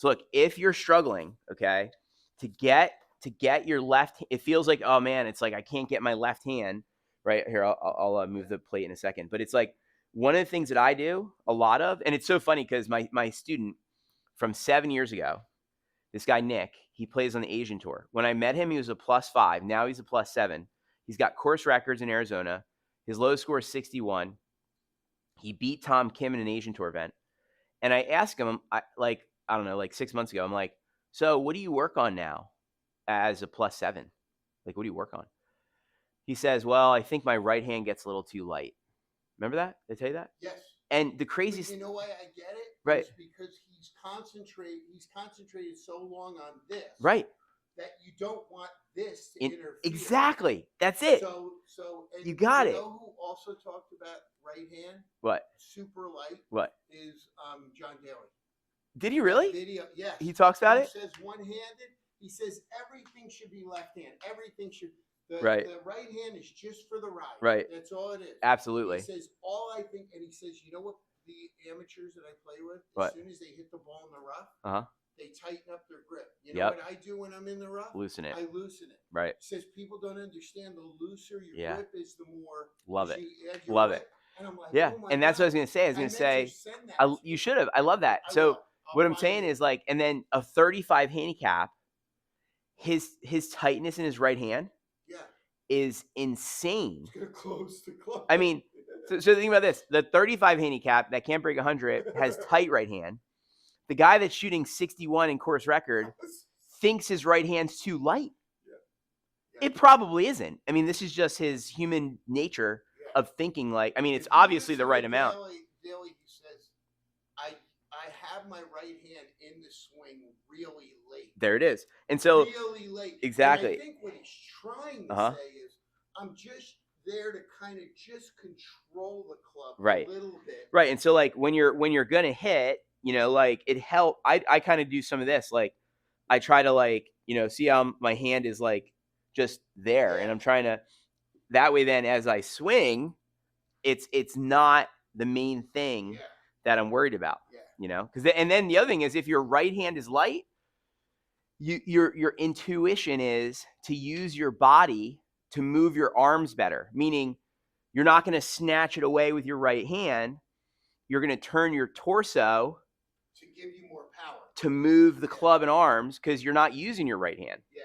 So look, if you're struggling, okay, to get your left, it feels like, oh man, it's like I can't get my left hand right here. I'll move the plate in a second, but it's like one of the things that I do a lot of, and it's so funny because my student from 7 years ago, this guy Nick, he plays on the Asian tour. When I met him, he was a +5. Now he's a +7. He's got course records in Arizona. His lowest score is 61. He beat Tom Kim in an Asian tour event. And I asked him, I don't know, like 6 months ago, I'm like, so what do you work on now as a +7? Like, what do you work on? He says, well, I think my right hand gets a little too light. Remember that? Did I tell you that? Yes. And the craziest, But you know why I get it? right? It's because he's concentrated so long on this, Right. that you don't want this to interfere. Exactly. That's it. And You got it. know who also talked about right hand? What? Super light. What? Is John Daly. Did he really? Video, yes. He talks about it? He says one-handed. He says everything should be left hand. Everything should. The right hand is just for the ride. Right. That's all it is. Absolutely. He says all I think, and he says, you know what? The amateurs that I play with, as soon as they hit the ball in the rough, they tighten up their grip. You know what I do when I'm in the rough? Loosen it. I loosen it. Right. He says people don't understand the looser your grip is, the more. Love it. Love it. And I'm like, yeah. Oh my and that's God. what I was going to say. I was going to say, you should have. I love that. So what I'm saying is, like, and then a 35 handicap, his tightness in his right hand is insane. It's going to close the club. I mean, so think about this. The 35 handicap that can't break 100 has tight right hand. The guy that's shooting 61 in course record thinks his right hand's too light. Yeah. It probably isn't. I mean, this is just his human nature of thinking like, I mean, it's obviously the right amount. Daly says, I have my right hand in the swing really late. There it is. And so really late. Exactly. And I think what he's trying to say is, I'm just there to kind of just control the club a little bit. Right. And so like when you're gonna hit, you know, like it help. I kind of do some of this. Like I try to, like, you know, see how my hand is like just there, and I'm trying to, that way then as I swing, it's not the main thing that I'm worried about. You know, because and then the other thing is, if your right hand is light, your intuition is to use your body to move your arms better, meaning you're not going to snatch it away with your right hand. You're going to turn your torso to give you more power to move the club and arms, because you're not using your right hand. Yeah.